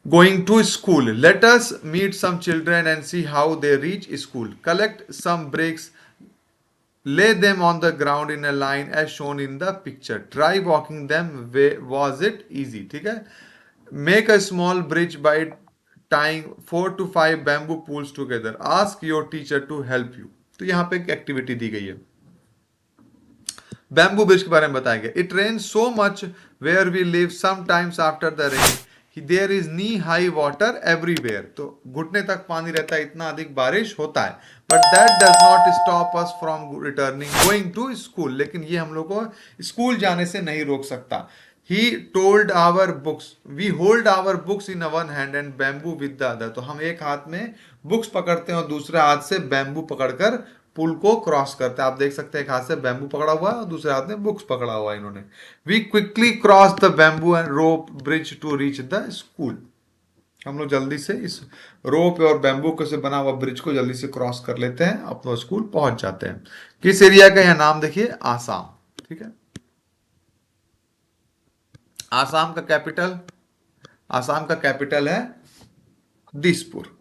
Going to school. Let us meet some children and see how they reach school. Collect some bricks, lay them on the ground in a line as shown in the picture. Try walking them. Was it easy? ठीक है. Make a small bridge by tying 4 to 5 bamboo poles together. Ask your teacher to help you. तो यहाँ पे एक activity दी गई है. Bamboo bridge के बारे में बताया गया. It rain so much where we live sometimes after the rain there is knee high water everywhere. तो घुटने तक पानी रहता है, इतना अधिक बारिश होता है. But that does not stop us from returning going to school. लेकिन ये हम लोग को स्कूल जाने से नहीं रोक सकता. He told our books, we hold our books in one hand and bamboo with the other. तो हम एक हाथ में बुक्स पकड़ते हैं और दूसरे हाथ से बैम्बू पकड़कर पुल को क्रॉस करते हैं. आप देख सकते हैं, एक हाथ से बैम्बू पकड़ा हुआ है और दूसरे हाथ में बुक्स पकड़ा हुआ है इन्होंने. We quickly cross the bamboo and rope bridge to reach the school. हम लोग जल्दी से इस रोप और बैम्बू से बना हुआ ब्रिज को जल्दी से क्रॉस कर लेते हैं, अपना स्कूल पहुंच जाते हैं. किस एरिया का यह नाम देखिए, आसाम. ठीक है. आसाम का कैपिटल, आसाम का कैपिटल है दिसपुर.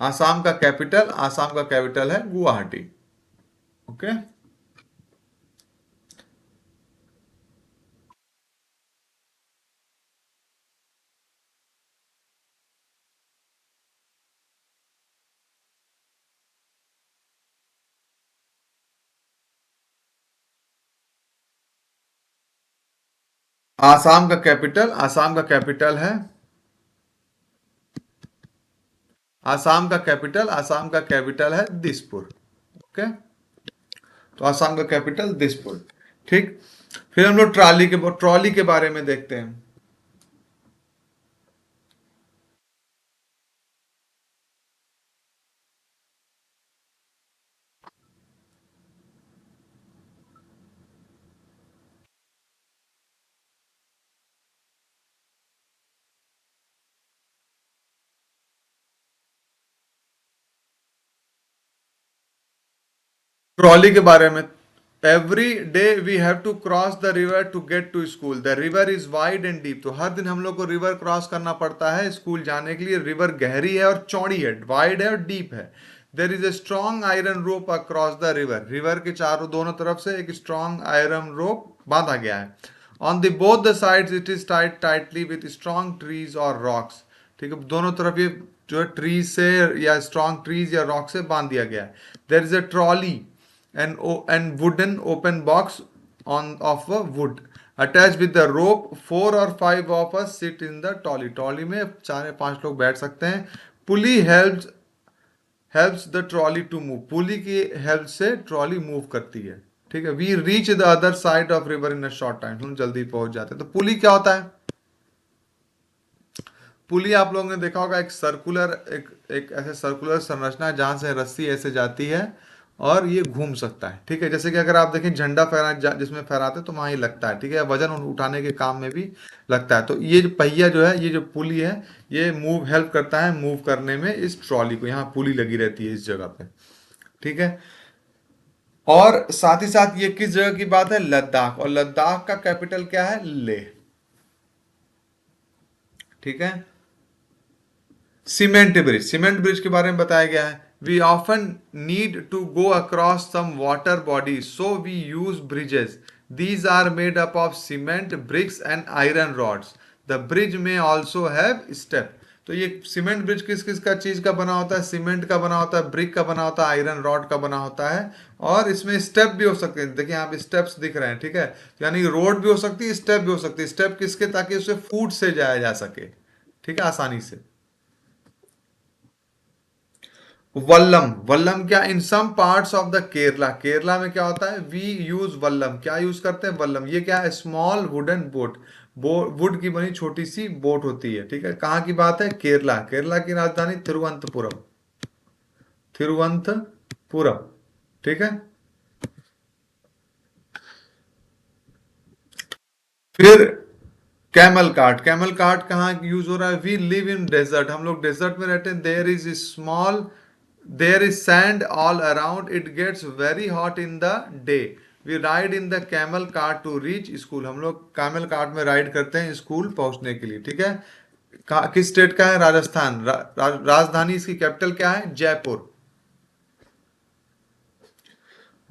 आसाम का कैपिटल है गुवाहाटी. ओके. आसाम का कैपिटल है, आसाम का कैपिटल है दिसपुर. ओके. तो आसाम का कैपिटल दिसपुर. ठीक. फिर हम लोग ट्रॉली के बारे में देखते हैं. ट्रॉली के बारे में. Every day we have to cross the river to get to school. The river is wide and deep. तो हर दिन हम लोग को रिवर क्रॉस करना पड़ता है स्कूल जाने के लिए. रिवर गहरी है और चौड़ी है, वाइड है और डीप है. There is a strong iron rope across the river. River के चारों दोनों तरफ से एक स्ट्रॉन्ग आयरन रोप बांधा गया है. On the both the sides it is tied tightly with strong trees और रॉक्स. ठीक है. दोनों तरफ ये जो ट्रीज से या स्ट्रॉन्ग ट्रीज या रॉक से बांध दिया गया है. There is a trolley and wooden open box on of a wood attached with the rope. 4 or 5 of us sit in the trolley. Trolley में 4 या 5 लोग बैठ सकते हैं. पुली helps the trolley to move. पुली की हेल्प से ट्रॉली मूव करती है. ठीक है. We reach the other side of river in a short time. हम जल्दी पहुंच जाते हैं. तो पुली क्या होता है? पुली आप लोगों ने देखा होगा, एक सर्कुलर एक ऐसे सर्कुलर संरचना है जहां से रस्सी ऐसे जाती है और ये घूम सकता है. ठीक है. जैसे कि अगर आप देखें झंडा जिसमें फहराते हैं तो वहां ही लगता है. ठीक है. वजन उठाने के काम में भी लगता है. तो ये जो पहिया जो है, ये जो पुली है, ये हेल्प करता है मूव करने में इस ट्रॉली को. यहाँ पुली लगी रहती है इस जगह पे. ठीक है. और साथ ही साथ ये किस जगह की बात है? लद्दाख. और लद्दाख का कैपिटल क्या है? लेह. ठीक है. सीमेंट ब्रिज के बारे में बताया गया है. We often need to go across some water body so we use bridges. These are made up of cement bricks and iron rods. The bridge may also have step. तो ये cement bridge किस किस का चीज का बना होता है? सीमेंट का बना होता है, ब्रिक का बना होता है, आयरन रॉड का बना होता है. और इसमें स्टेप भी हो सकते हैं. देखिए यहाँ पे स्टेप्स दिख रहे हैं. ठीक है. यानी रोड भी हो सकती है, स्टेप भी हो सकती है. स्टेप किसके? ताकि उसे फूट से जाया जा सके. ठीक है. आसानी से. वल्लम. वल्लम क्या? In some parts of the Kerala. Kerala में क्या होता है? We use vallam. क्या यूज करते हैं? वल्लम. ये क्या है? Small wooden boat. वुड की बनी छोटी सी बोट होती है. ठीक है. कहाँ की बात है? केरला. केरला की राजधानी तिरुवनंतपुरम. तिरुवनंतपुरम. ठीक है. फिर कैमल कार्ट कहाँ यूज हो रहा है? We live in desert. हम लोग डेजर्ट में रहते हैं. There is sand all around. It gets very hot in the day. We ride in the camel cart to reach school, हम लोग कैमल कार्ट में राइड करते हैं स्कूल पहुंचने के लिए, ठीक है। किस स्टेट का है? राजस्थान। राजधानी इसकी कैपिटल क्या है? Jaipur.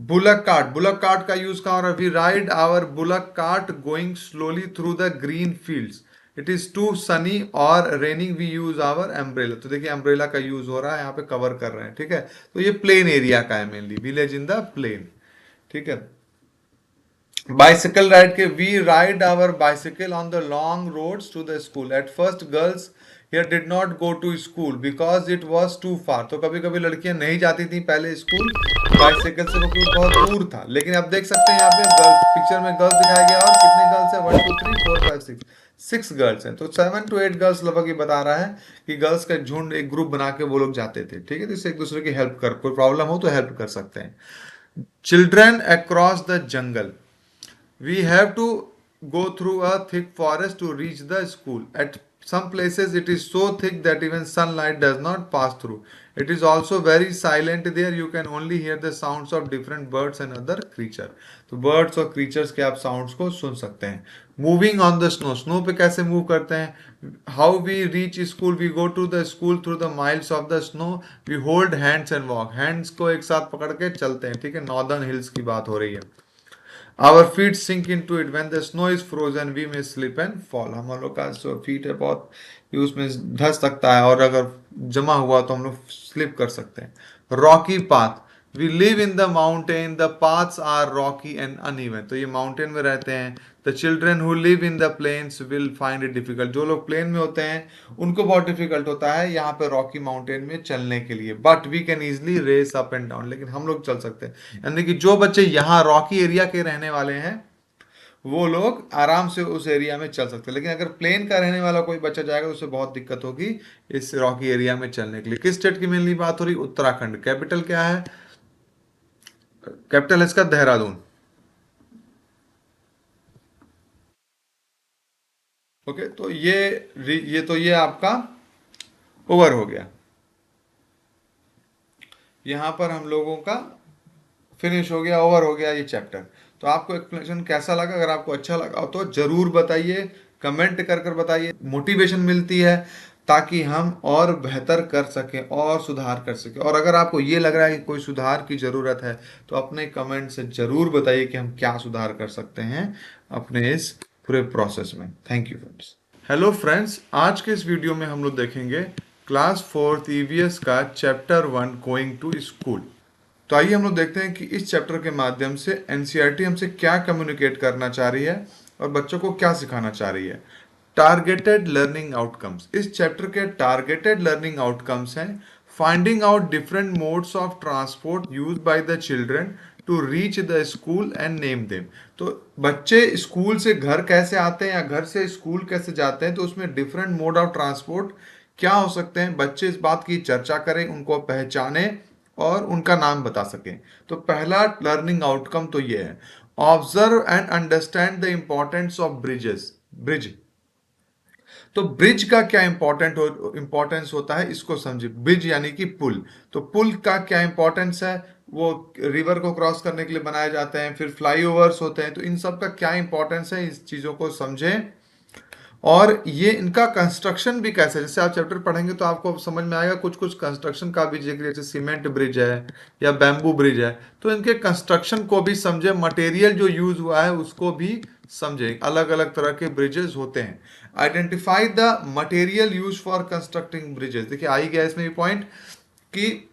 Bullock cart, bullock cart का यूज कहाँ हो रहा है? We ride our bullock cart going slowly through the green fields, it is too sunny or raining, we use our umbrella. तो देखिए एम्ब्रेला का यूज हो रहा है यहाँ पे, कवर कर रहे हैं, ठीक है। तो ये प्लेन एरिया का है mainly, village in the plain, ठीक है। बाइसिकल राइड के, we ride our bicycle on the long roads to the school, at first girls here did not go to school because it was too far. तो कभी कभी लड़कियां नहीं जाती थी पहले स्कूल बाइसिकल से, क्योंकि बहुत दूर था। लेकिन आप देख सकते हैं यहाँ पे गर्ल पिक्चर में गर्ल्स दिखाया गया, और कितने गर्ल्स है? 1 2 3 4 5 6, 6 गर्ल्स हैं। तो 7 to 8 गर्ल्स लगभग ये बता रहा है कि गर्ल्स का झुंड, एक ग्रुप बना के वो लोग जाते थे, ठीक है। तो इससे एक दूसरे की हेल्प कर, कोई प्रॉब्लम हो तो हेल्प कर सकते हैं। Children across the jungle, we have to go through a thick forest to reach the school. At some places, it is so thick that even sunlight does not pass through. It is also very silent there. You can only hear the sounds of different birds and other creatures. तो birds और creatures के आप sounds को सुन सकते हैं. Moving on the snow. Snow पे कैसे move करते हैं? How we reach school? We go to the school through the miles of the snow. We hold hands and walk. Hands को एक साथ पकड़ के चलते हैं, ठीक है। Northern hills की बात हो रही है। Our feet sink into it when the snow is frozen, we may slip and fall. हम लोग का जो फीट है बहुत, ये उसमें धस सकता है, और अगर जमा हुआ तो हम लोग स्लिप कर सकते हैं। Rocky path, we live in the mountain, the paths are rocky and uneven. तो ये माउंटेन में रहते हैं। The children who live in the plains will find it difficult, जो लोग प्लेन में होते हैं उनको बहुत डिफिकल्ट होता है यहाँ पे रॉकी माउंटेन में चलने के लिए। But we can easily race up and down, लेकिन हम लोग चल सकते हैं। यानी कि जो बच्चे यहाँ रॉकी एरिया के रहने वाले हैं वो लोग आराम से उस एरिया में चल सकते हैं, लेकिन अगर प्लेन का रहने वाला कोई बच्चा जाएगा तो उसे बहुत दिक्कत होगी इस रॉकी एरिया में चलने के लिए। किस स्टेट की मेनली बात हो रही? उत्तराखंड। कैपिटल क्या है? कैपिटल है इसका देहरादून। ओके, तो ये आपका ओवर हो गया। यहां पर हम लोगों का फिनिश हो गया, ओवर हो गया ये चैप्टर। तो आपको एक्सप्लेनेशन कैसा लगा? अगर आपको अच्छा लगा तो जरूर बताइए, कमेंट कर कर बताइए। मोटिवेशन मिलती है ताकि हम और बेहतर कर सकें और सुधार कर सकें। और अगर आपको ये लग रहा है कि कोई सुधार की ज़रूरत है तो अपने कमेंट से ज़रूर बताइए कि हम क्या सुधार कर सकते हैं अपने इस पूरे प्रोसेस में। Thank you friends. Hello friends, आज के इस वीडियो में हम लोग देखेंगे क्लास 4 ईवीएस का चैप्टर 1 गोइंग टू स्कूल। तो आइए हम लोग देखते हैं कि इस चैप्टर के माध्यम से एनसीईआरटी हमसे क्या कम्युनिकेट करना चाह रही है और बच्चों को क्या सिखाना चाह रही है। टारगेटेड लर्निंग आउटकम्स, इस चैप्टर के टारगेटेड लर्निंग आउटकम्स हैं finding out different modes of transport used by the children to reach the school and name them. तो बच्चे स्कूल से घर कैसे आते हैं या घर से स्कूल कैसे जाते हैं, तो उसमें डिफरेंट मोड ऑफ ट्रांसपोर्ट क्या हो सकते हैं, बच्चे इस बात की चर्चा करें, उनको पहचाने और उनका नाम बता सकें। तो पहला लर्निंग आउटकम तो ये है, observe and understand the importance of bridge. तो ब्रिज का क्या इंपॉर्टेंस होता है इसको समझिए। ब्रिज यानी कि पुल। तो पुल का क्या इंपॉर्टेंस है? वो रिवर को क्रॉस करने के लिए बनाए जाते हैं, फिर फ्लाईओवर्स होते हैं। तो इन सब का क्या इंपॉर्टेंस है, इस चीजों को समझें। और ये इनका कंस्ट्रक्शन भी कैसे, जैसे आप चैप्टर पढ़ेंगे तो आपको समझ में आएगा, कुछ कुछ कंस्ट्रक्शन का भी जिक्र, जैसे सीमेंट ब्रिज है या बैम्बू ब्रिज है, तो इनके कंस्ट्रक्शन को भी समझे, मटेरियल जो यूज हुआ है उसको भी समझे। अलग अलग तरह के ब्रिजेस होते हैं। Identify the material use for constructing bridges. देखिए आ ही गया इसमें भी पॉइंट कि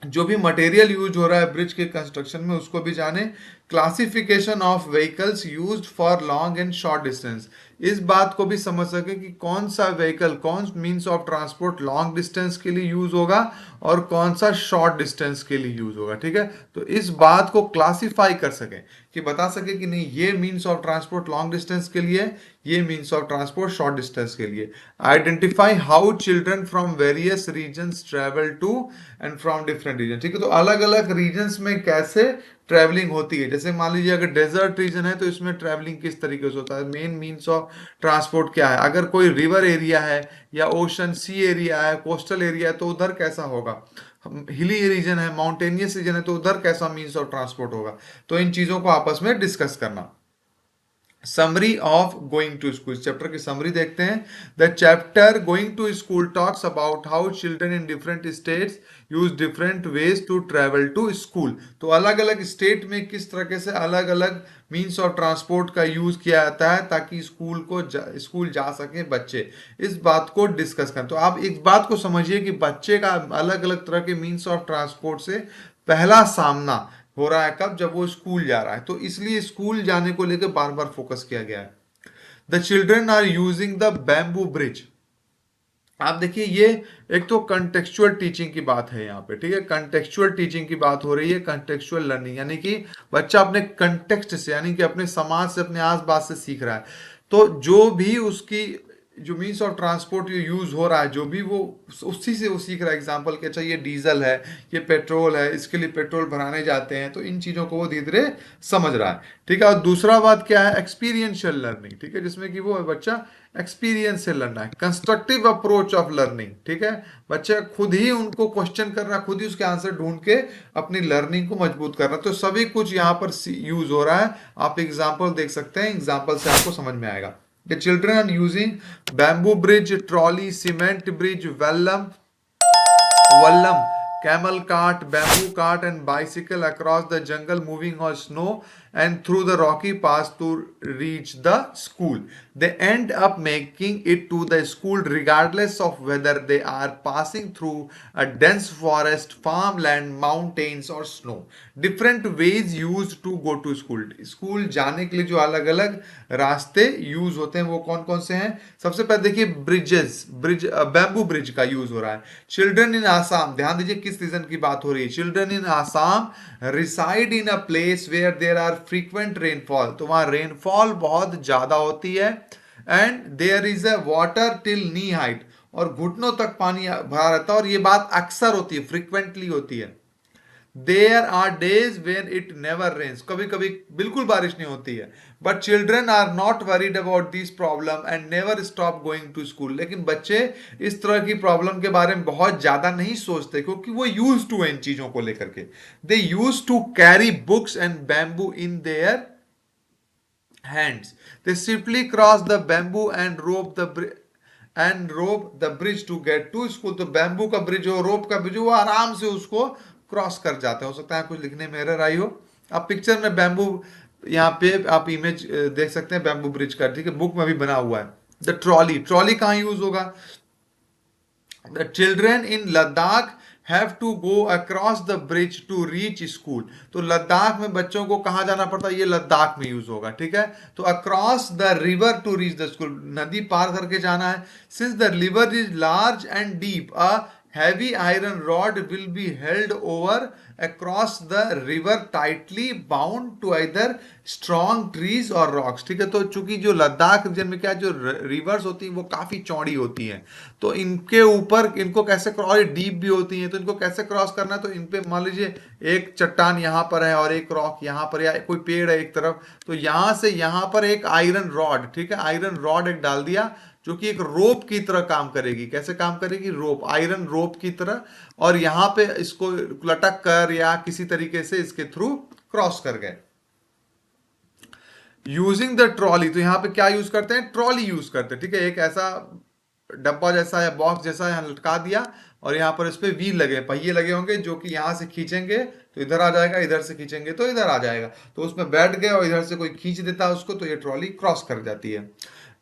जो भी मटेरियल यूज हो रहा है ब्रिज के कंस्ट्रक्शन में उसको भी जाने। Classification of vehicles used for long and short distance, इस बात को भी समझ सके कि कौन सा व्हीकल, कौन means of transport long distance के लिए यूज होगा और कौन सा शॉर्ट डिस्टेंस के लिए यूज होगा, ठीक है। तो इस बात को क्लासिफाई कर सके, कि बता सके कि नहीं ये means of transport long distance के लिए, ये means of transport short distance के लिए। Identify how children from various regions travel to and from different region, ठीक है। तो अलग अलग रीजन्स में कैसे ट्रैवलिंग होती है। जैसे मान लीजिए अगर डेजर्ट रीजन है तो इसमें ट्रैवलिंग किस तरीके से होता है, main means of of transport क्या है, अगर कोई रिवर एरिया है या ओशन सी एरिया है, कोस्टल एरिया है, तो उधर कैसा होगा, हिली रीजन है, माउंटेनियस रीजन है, तो उधर कैसा मीन्स ऑफ ट्रांसपोर्ट होगा। तो इन चीजों को आपस में डिस्कस करना। Summary of going to school, chapter की समरी देखते हैं। The chapter going to school talks about how children in different states use different ways to travel to school. तो अलग अलग स्टेट में किस तरीके से अलग अलग मीन्स ऑफ ट्रांसपोर्ट का यूज किया जाता है ताकि स्कूल जा सके बच्चे, इस बात को डिस्कस करें। तो आप इस बात को समझिए कि बच्चे का अलग अलग तरह के मीन्स ऑफ ट्रांसपोर्ट से पहला सामना हो रहा है कब, जब वो स्कूल जा रहा है। तो इसलिए स्कूल जाने को लेकर बार बार फोकस किया गया है। The children are using the bamboo bridge. आप देखिए ये एक तो कंटेक्चुअल टीचिंग की बात है यहाँ पे, ठीक है, कंटेक्चुअल टीचिंग की बात हो रही है, कंटेक्चुअल लर्निंग यानी कि बच्चा अपने कंटेक्स्ट से यानी कि अपने समाज से, अपने आसपास से सीख रहा है। तो जो भी उसकी जो मीन्स ऑफ ट्रांसपोर्ट ये यूज हो रहा है, जो भी वो उसी से वो सीख रहा है। एग्जांपल के, अच्छा ये डीजल है, ये पेट्रोल है, इसके लिए पेट्रोल भराने जाते हैं, तो इन चीजों को वो धीरे धीरे समझ रहा है, ठीक है। और दूसरा बात क्या है, एक्सपीरियंशियल लर्निंग, ठीक है, जिसमें कि वो बच्चा एक्सपीरियंस से लर्न है। कंस्ट्रक्टिव अप्रोच ऑफ लर्निंग, ठीक है, बच्चा खुद ही उनको क्वेश्चन कर रहा है, खुद ही उसके आंसर ढूंढ के अपनी लर्निंग को मजबूत कर रहा है। तो सभी कुछ यहाँ पर यूज हो रहा है। आप एग्जाम्पल देख सकते हैं, एग्जाम्पल से आपको समझ में आएगा। The children are using bamboo bridge, trolley, cement bridge, vallam, camel cart, bamboo cart, and bicycle across the jungle, moving on snow and through the rocky paths to reach the school. They end up making it to the school regardless of whether they are passing through a dense forest, farmland, mountains, or snow. Different ways used to go to school. School जाने के लिए जो अलग अलग रास्ते use होते हैं वो कौन कौन से हैं? सबसे पहले देखिए ब्रिज बैम्बू ब्रिज का यूज हो रहा है। चिल्ड्रन इन आसाम, ध्यान दीजिए किस रीजन की बात हो रही है। Children in Assam reside in a place where there are frequent rainfall, तो वहां रेनफॉल बहुत ज्यादा होती है। And there is a water till knee height, और घुटनों तक पानी भरा रहता है, और ये बात अक्सर होती है, फ्रीक्वेंटली होती है। There are days when it never rains, कभी कभी बिल्कुल बारिश नहीं होती है। But children are not worried about this problem and never stop going to school, लेकिन बच्चे इस तरह की प्रॉब्लम के बारे में बहुत ज्यादा नहीं सोचते, क्योंकि वो यूज टू इन चीजों को लेकर के। They used to carry books and bamboo in their hands. They simply cross the bamboo and rope the bridge to get to school. तो बैम्बू का ब्रिज हो, रोप का ब्रिज हो, वो आराम से उसको क्रॉस कर जाते हैं। हो सकता है कुछ लिखने में एरर आई हो। आप पिक्चर में बैम्बू, यहाँ पे आप इमेज देख सकते हैं बैम्बू ब्रिज का, ठीक है, बुक में भी बना हुआ है। द ट्रॉली कहाँ यूज होगा? The children in Ladakh have to go across the bridge to reach school, तो लद्दाख में बच्चों को कहाँ जाना पड़ता है? ये लद्दाख में यूज होगा, ठीक है। तो across the river to reach the school, नदी पार करके जाना है। Since the river is large and deep, a heavy iron rod will be held over across the river tightly bound to either strong trees or rocks, ठीक है। तो चूंकि जो लद्दाख रीजन में क्या, जो रिवर्स होती हैं वो काफी चौड़ी होती हैं, तो इनके ऊपर इनको कैसे क्रॉस, डीप भी होती हैं, तो इनको कैसे क्रॉस करना है? तो इन पे मान लीजिए एक चट्टान यहाँ पर है और एक रॉक यहाँ पर, या कोई पेड़ है एक तरफ, तो यहां से यहां पर एक आयरन रॉड, ठीक है, आयरन रॉड एक डाल दिया, जो कि एक रोप की तरह काम करेगी। कैसे काम करेगी? रोप, आयरन रोप की तरह, और यहां पे इसको लटक कर या किसी तरीके से इसके थ्रू क्रॉस कर गए। यूजिंग द ट्रॉली, तो यहां पे क्या यूज करते हैं? ट्रॉली यूज करते हैं, ठीक है। एक ऐसा डब्बा जैसा या बॉक्स जैसा यहाँ लटका दिया, और यहाँ पर इस पे व्हील लगे, पहिए लगे होंगे, जो कि यहां से खींचेंगे तो इधर आ जाएगा, इधर से खींचेंगे तो इधर आ जाएगा। तो उसमें बैठ गए और इधर से कोई खींच देता है उसको, तो ये ट्रॉली क्रॉस कर जाती है।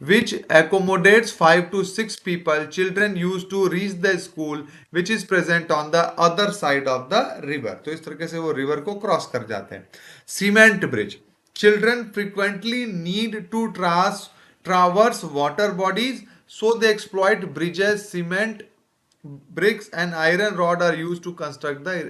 Which accommodates 5 to 6 people. Children used to reach the school which is present on the other side of the river. तो इस तरीके से वो रिवर को क्रॉस कर जाते हैं। Cement bridge, children frequently need to traverse water bodies, so they exploit bridges. Cement bricks and iron rod are used to construct the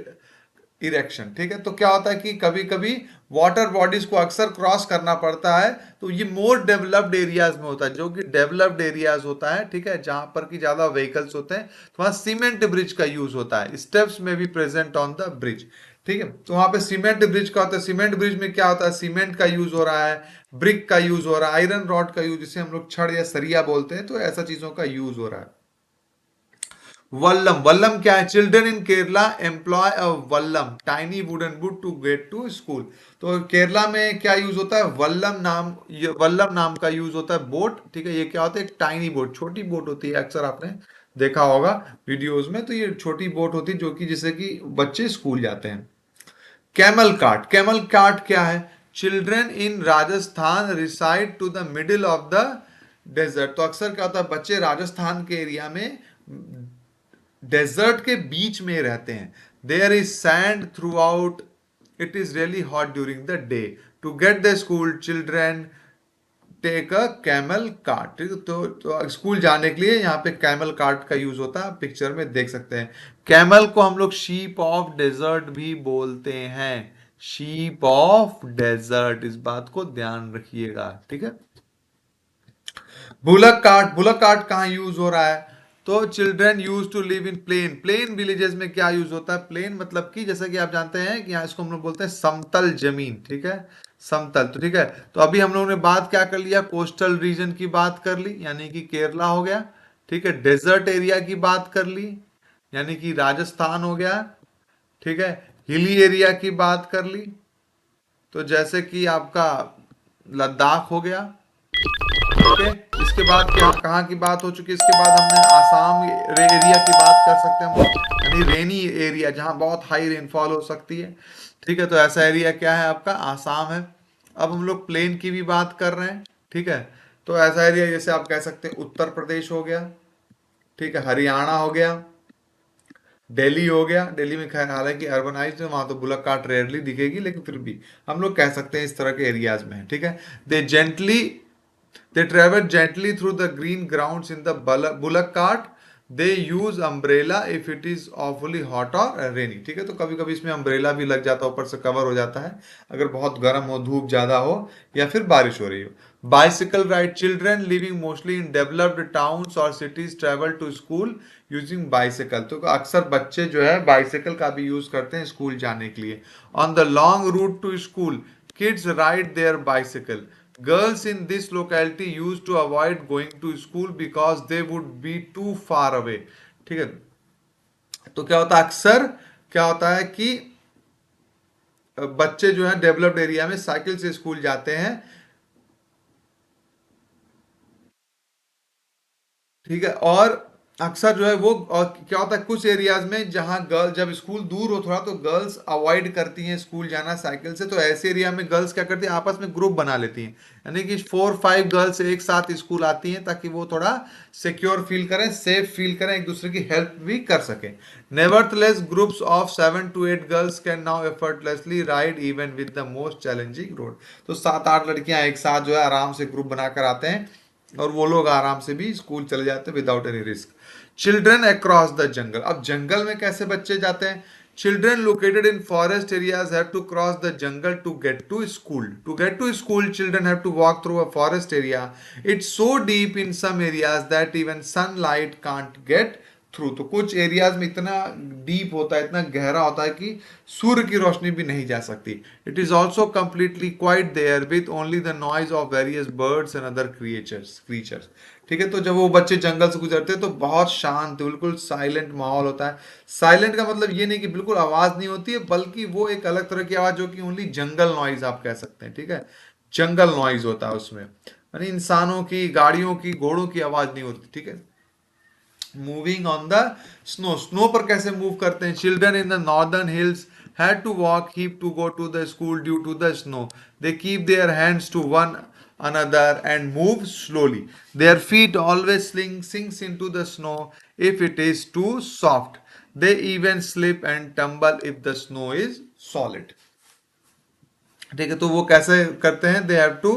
erection, ठीक है। तो क्या होता है कि कभी कभी वाटर बॉडीज को अक्सर क्रॉस करना पड़ता है, तो ये मोर डेवलप्ड एरियाज में होता है, जो कि डेवलप्ड एरियाज होता है, ठीक है, जहां पर की ज्यादा व्हीकल्स होते हैं, तो वहां सीमेंट ब्रिज का यूज होता है। स्टेप्स में भी प्रेजेंट ऑन द ब्रिज, ठीक है। तो वहां पे सीमेंट ब्रिज का होता है, सीमेंट ब्रिज में क्या होता है, सीमेंट का यूज हो रहा है, ब्रिक का यूज हो रहा है, आयरन रॉड का यूज, जिसे हम लोग छड़ या सरिया बोलते हैं, तो ऐसा चीजों का यूज हो रहा है। वल्लम, वल्लम क्या है, children in Kerala employ a vallam tiny wooden boat to get to school. तो केरला में क्या यूज होता है, वल्लम नाम, ये वल्लम नाम का यूज होता है बोट, ठीक है। ये क्या होता है, एक टाइनी बोट, छोटी बोट होती है, अक्सर आपने देखा होगा वीडियोस में, तो ये छोटी बोट होती है जो कि जिससे कि बच्चे स्कूल जाते हैं। कैमल कार्ट, कैमल कार्ट क्या है, children in Rajasthan reside to the middle of the desert. तो अक्सर क्या होता है, बच्चे राजस्थान के एरिया में डेजर्ट के बीच में रहते हैं। There is sand throughout, it is really hot during the day, to get the school children take a camel cart. ठीक है, तो स्कूल जाने के लिए यहाँ पे कैमल कार्ट का यूज होता है, आप पिक्चर में देख सकते हैं। कैमल को हम लोग शीप ऑफ डेजर्ट भी बोलते हैं, शीप ऑफ डेजर्ट, इस बात को ध्यान रखिएगा, ठीक है। बुलक कार्ट, बुलक कार्ट कहाँ यूज हो रहा है, तो children use to live in plain, plain villages में क्या यूज होता है, प्लेन मतलब कि जैसा कि आप जानते हैं कि यहाँ इसको हम लोग बोलते हैं समतल जमीन, ठीक है, समतल। तो ठीक है, तो अभी हम लोगों ने बात क्या कर लिया, कोस्टल रीजन की बात कर ली, यानी कि केरला हो गया, ठीक है। डेजर्ट एरिया की बात कर ली, यानी कि राजस्थान हो गया, ठीक है। हिली एरिया की बात कर ली, तो जैसे कि आपका लद्दाख हो गया, ठीक है। इसके बाद क्या, कहाँ की बात हो चुकी है, इसके बाद हमने आसाम एरिया की बात कर सकते हैं हम लोग, यानी रेनी एरिया जहाँ बहुत हाई रेनफॉल हो सकती है, ठीक है। तो ऐसा एरिया क्या है आपका, आसाम है। अब हम लोग प्लेन की भी बात कर रहे हैं, ठीक है। तो ऐसा एरिया जैसे आप कह सकते हैं उत्तर प्रदेश हो गया, ठीक है, हरियाणा हो गया, दिल्ली हो गया। दिल्ली में खैर हालांकि अर्बनाइज्ड है, वहां तो बुलक कार्ट रेयरली दिखेगी, लेकिन फिर भी हम लोग कह सकते हैं इस तरह के एरियाज में है, ठीक है। दे gently, they travel gently through the green grounds in the bullock cart. They use umbrella if it is awfully hot or rainy, ठीक है। तो कभी कभी इसमें अम्ब्रेला भी लग जाता है, ऊपर से कवर हो जाता है, अगर बहुत गर्म हो, धूप ज्यादा हो, या फिर बारिश हो रही हो। Bicycle ride, children living mostly in developed towns और cities travel to school using bicycle. तो अक्सर बच्चे जो है बाइसिकल का भी यूज करते हैं स्कूल जाने के लिए। On the long route to school kids ride their bicycle. Girls in this locality used to avoid going to school because they would be too far away, ठीक है। तो क्या होता है, अक्सर क्या होता है कि बच्चे जो है डेवलप्ड एरिया में साइकिल से स्कूल जाते हैं, ठीक है। और अक्सर जो है वो, और क्या होता है कुछ एरियाज में जहां गर्ल, जब स्कूल दूर हो थोड़ा, तो गर्ल्स अवॉइड करती हैं स्कूल जाना साइकिल से, तो ऐसे एरिया में गर्ल्स क्या करती हैं, आपस में ग्रुप बना लेती हैं, यानी कि 4-5 गर्ल्स एक साथ स्कूल आती हैं, ताकि वो थोड़ा सिक्योर फील करें, सेफ फील करें, एक दूसरे की हेल्प भी कर सकें। Nevertheless groups of 7 to 8 girls can now effortlessly ride even with the most challenging road. तो 7-8 लड़कियां एक साथ जो है आराम से ग्रुप बनाकर आते हैं, और वो लोग आराम से भी स्कूल चले जाते हैं without any risk. Children across the jungle, अब जंगल में कैसे बच्चे जाते हैं, children located in forest areas have to cross the jungle to get to school. To get to school children have to walk through a forest area, it's so deep in some areas that even sunlight can't get through. तो कुछ areas में इतना deep होता है, इतना गहरा होता है कि सूर्य की रोशनी भी नहीं जा सकती। It is also completely quiet there with only the noise of various birds and other creatures, ठीक है। तो जब वो बच्चे जंगल से गुजरते हैं तो बहुत शांत, बिल्कुल साइलेंट माहौल होता है। साइलेंट का मतलब ये नहीं कि बिल्कुल आवाज नहीं होती है, बल्कि वो एक अलग तरह की आवाज, जो कि ओनली जंगल नॉइज आप कह सकते हैं, ठीक है। जंगल नॉइज होता है उसमें, यानी इंसानों की, गाड़ियों की, घोड़ों की आवाज नहीं होती, ठीक है। Moving on the snow, snow पर कैसे मूव करते हैं, children in the northern hills had to walk heap to go to the school due to the snow. They keep their hands to one another and move slowly. Their feet always sinks into the snow if it is too soft. They even slip and tumble if the snow is solid. ठीक है, तो वो कैसे करते हैं, they have to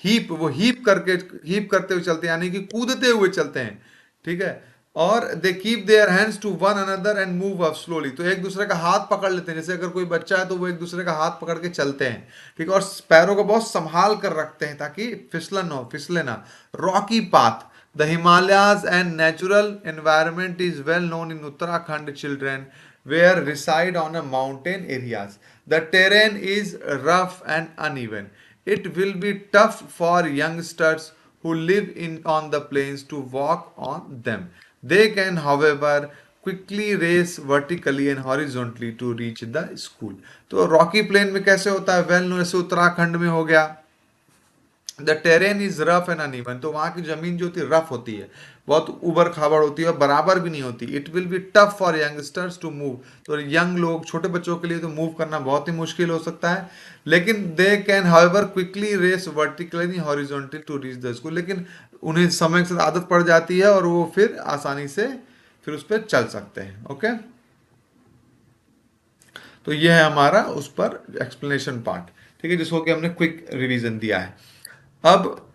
heap, वो heap करके, heap करते हुए चलते हैं, यानी कि कूदते हुए चलते हैं, ठीक है। और they keep their hands to one another and move up slowly, तो एक दूसरे का हाथ पकड़ लेते हैं, जैसे अगर कोई बच्चा है तो वो एक दूसरे का हाथ पकड़ के चलते हैं, ठीक है। और पैरों को बहुत संभाल कर रखते हैं ताकि फिसलन हो, फिसले ना। Rocky path, the Himalayas and natural environment is well known in Uttarakhand children where reside on a mountain areas. The terrain is rough and uneven. It will be tough for youngsters who live in on the plains to walk on them. They can, however, quickly race vertically and horizontally to reach the school. तो Rocky plane में कैसे होता है? Well no, जैसे उत्तराखंड में हो गया, the terrain is rough and uneven, तो वहां की जमीन जो होती है रफ होती है, बहुत उबड़ खाबड़ होती है और बराबर भी नहीं होती. It will be tough for youngsters to move, तो यंग लोग, छोटे बच्चों के लिए तो मूव करना बहुत ही मुश्किल हो सकता है. लेकिन they can however quickly race vertically horizontally to reach the school, लेकिन उन्हें समय के साथ आदत पड़ जाती है और वो फिर आसानी से फिर उस पर चल सकते हैं. ओके, तो ये है हमारा उस पर एक्सप्लेनेशन पार्ट. ठीक है, जिसको कि हमने क्विक रिवीजन दिया है. अब